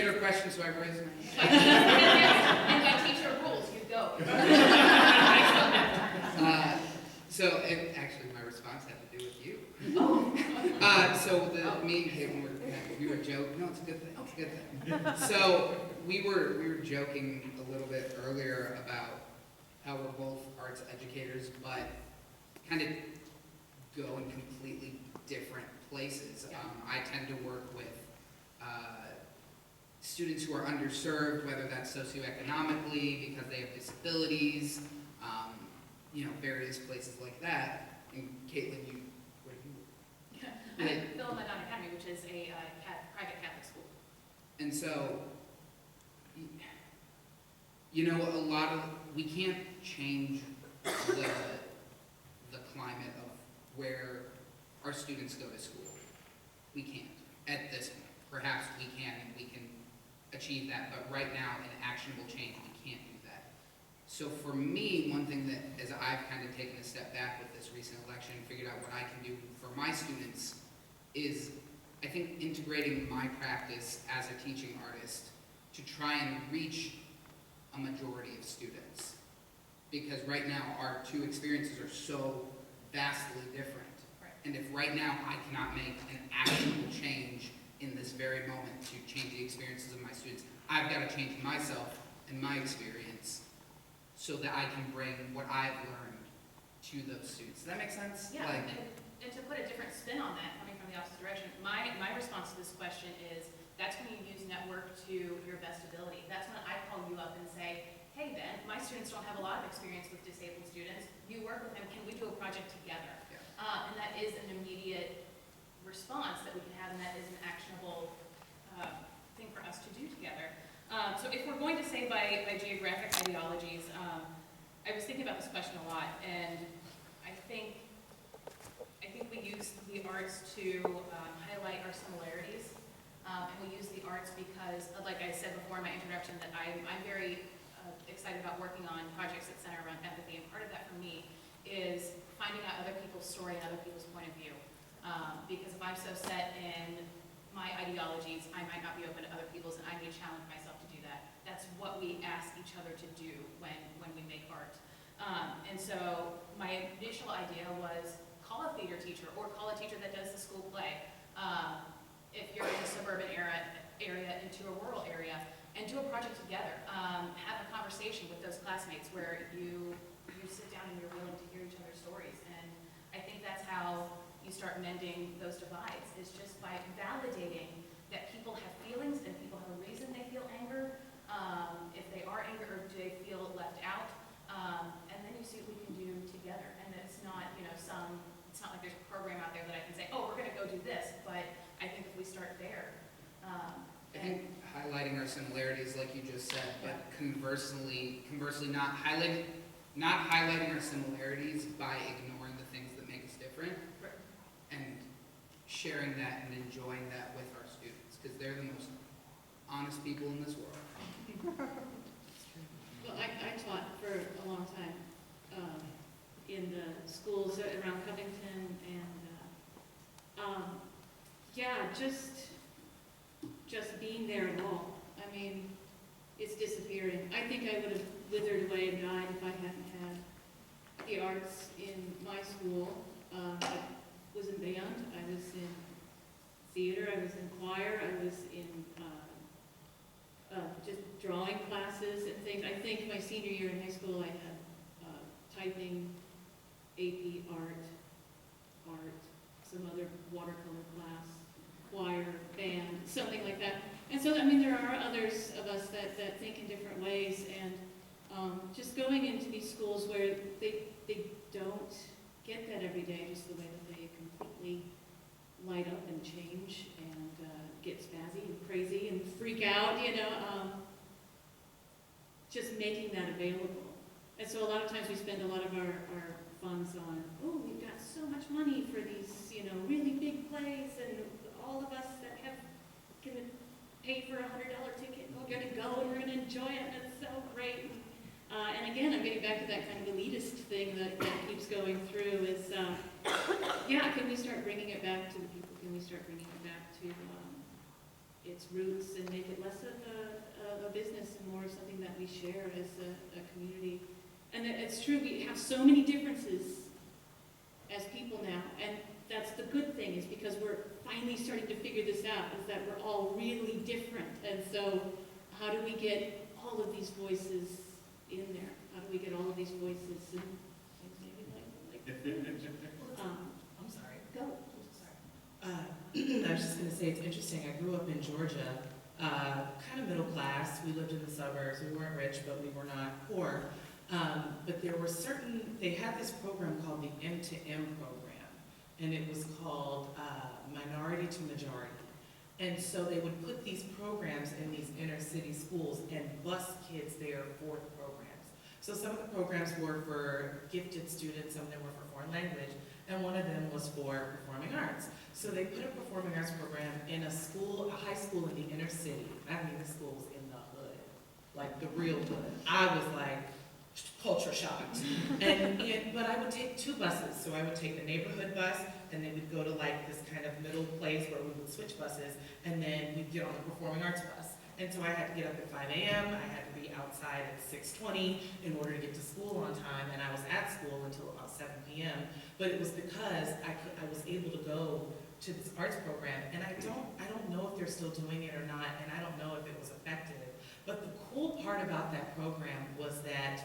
answer her question, so I raised my hand. And by teacher rules, you go. Actually, my response had to do with you. Oh. So me and Caitlin we were joking. No, it's a good thing. It's a good thing. So we were joking a little bit earlier about how we're both arts educators, but kind of go in completely different places. Yeah. I tend to work with students who are underserved, whether that's socioeconomically, because they have disabilities, various places like that. And Caitlin, where do you work? I'm at Madonna Academy, which is a private Catholic school. And so, we can't change the climate of where our students go to school. We can't at this point. Perhaps we can achieve that, but right now in actionable change, we can't do that. So for me, one thing that, as I've kind of taken a step back with this recent election, figured out what I can do for my students, is I think integrating my practice as a teaching artist to try and reach a majority of students. Because right now our two experiences are so vastly different. Right. And if right now I cannot make an actionable change in this very moment to change the experiences of my students, I've got to change myself and my experience so that I can bring what I've learned to those students. Does that make sense? Yeah, and to put a different spin on that, coming from the opposite direction, my response to this question is, that's when you use network to your best ability. That's when I call you up and say, hey Ben, my students don't have a lot of experience with disabled students. You work with them, can we do a project together? Yeah. And that is an immediate response that we can have, and that is an actionable thing for us to do together. So if we're going to say by geographic ideologies, I was thinking about this question a lot, and I think we use the arts to highlight our similarities, and we use the arts because, like I said before in my introduction, that I'm very excited about working on projects that center around empathy, and part of that for me is finding out other people's story and other people's point of view. Because if I'm so set in my ideologies, I might not be open to other people's, and I need to challenge myself to do that. That's what we ask each other to do when we make art. And so my initial idea was call a theater teacher or call a teacher that does the school play. If you're in a suburban area into a rural area, and do a project together. Have a conversation with those classmates where you sit down and you're willing to hear each other's stories. And I think that's how you start mending those divides, is just by validating that people have feelings and people have a reason they feel anger, if they are angry or do they feel left out, and then you see what we can do together. And it's not, it's not like there's a program out there that I can say, oh, we're going to go do this, but I think if we start there. I think highlighting our similarities, like you just said, but conversely not highlighting our similarities by ignoring the things that make us different, Right. and sharing that and enjoying that with our students, because they're the most honest people in this world. Well, I taught for a long time in the schools around Covington, and just being there at all. I mean, it's disappearing. I think I would have withered away and died if I hadn't had the arts in my school. I was in band, I was in theater, I was in choir, I was in just drawing classes and things. I think my senior year in high school I had typing, AP art, some other watercolor class, choir, band, something like that. And so, I mean, there are others of us that think in different ways, and just going into these schools where they don't get that every day, just the way that they completely light up and change and get spazzy and crazy and freak out, just making that available. And so a lot of times we spend a lot of our funds on, oh, we've got so much money for these, really big plays, and all of us that can pay for $100 ticket, and we're going to go and we're going to enjoy it, and it's so great. And again, I'm getting back to that kind of elitist thing that keeps going through is, can we start bringing it back to the people? Can we start bringing it back to its roots and make it less of a business and more of something that we share as a community. And it's true, we have so many differences as people now, and that's the good thing, is because we're finally starting to figure this out, is that we're all really different. And so how do we get all of these voices in there? How do we get all of these voices and things maybe I'm sorry. go. I was just going to say, it's interesting. I grew up in Georgia, kind of middle class. We lived in the suburbs. We weren't rich, but we were not poor. But there were they had this program called the M2M program, and it was called Minority to Majority. And so they would put these programs in these inner city schools and bus kids there for the programs. So some of the programs were for gifted students, some of them were for foreign language, and one of them was for performing arts. So they put a performing arts program in a school, a high school in the inner city. I mean, the school was in the hood, like the real hood. I was like culture shocked. But I would take 2 buses. So I would take the neighborhood bus, and then we'd go to like this kind of middle place where we would switch buses, and then we'd get on the performing arts bus. And so I had to get up at 5 a.m., I had to be outside at 6:20 in order to get to school on time, and I was at school until about 7 p.m. But it was because I was able to go to this arts program, and I don't know if they're still doing it or not, and I don't know if it was effective. But the cool part about that program was that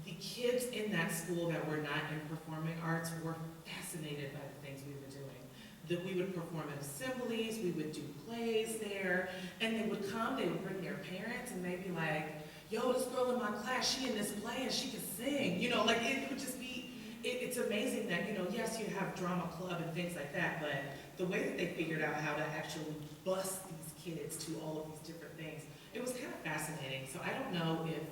the kids in that school that were not in performing arts were fascinated by the things we were doing. That we would perform at assemblies, we would do plays there, and they would bring their parents, and they'd be like, yo, this girl in my class, she in this play and she can sing. You know, like it would just be, it's amazing that, yes, you have drama club and things like that, but the way that they figured out how to actually bus these kids to all of these different things, it was kind of fascinating. So I don't know if,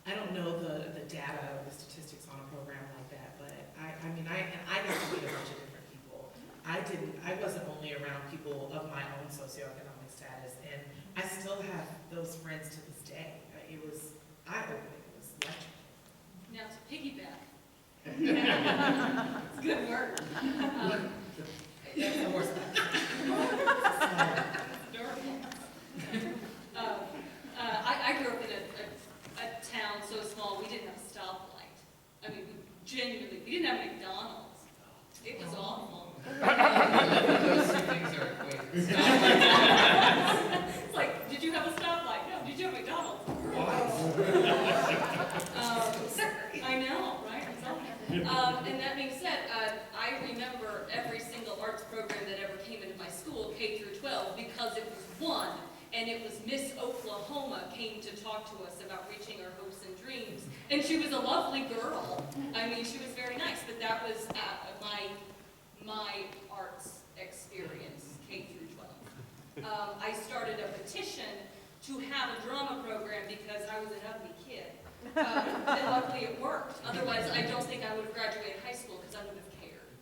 I don't know the data or the statistics on a program like that, but I got to meet a bunch of different people. I wasn't only around people of my own socioeconomic status, and I still have those friends to this day. It was eye-opening, it was lecturing. Now to piggyback. It's good work. That's the worst part. Adorable. I grew up in a town so small we didn't have a stoplight. I mean, we didn't have McDonald's. It was awful. Those 2 things are equated. It's like, did you have a stoplight? No. Did you have McDonald's? I know, right? And that being said, I remember every single arts program that ever came into my school, K through 12, because it was one, and it was Miss Oklahoma came to talk to us about reaching our hopes and dreams. And she was a lovely girl. I mean, she was very nice, but that was my arts experience, K through 12. I started a petition to have a drama program because I was an ugly kid. And luckily it worked. Otherwise, I don't think I would have graduated high school because I would have cared.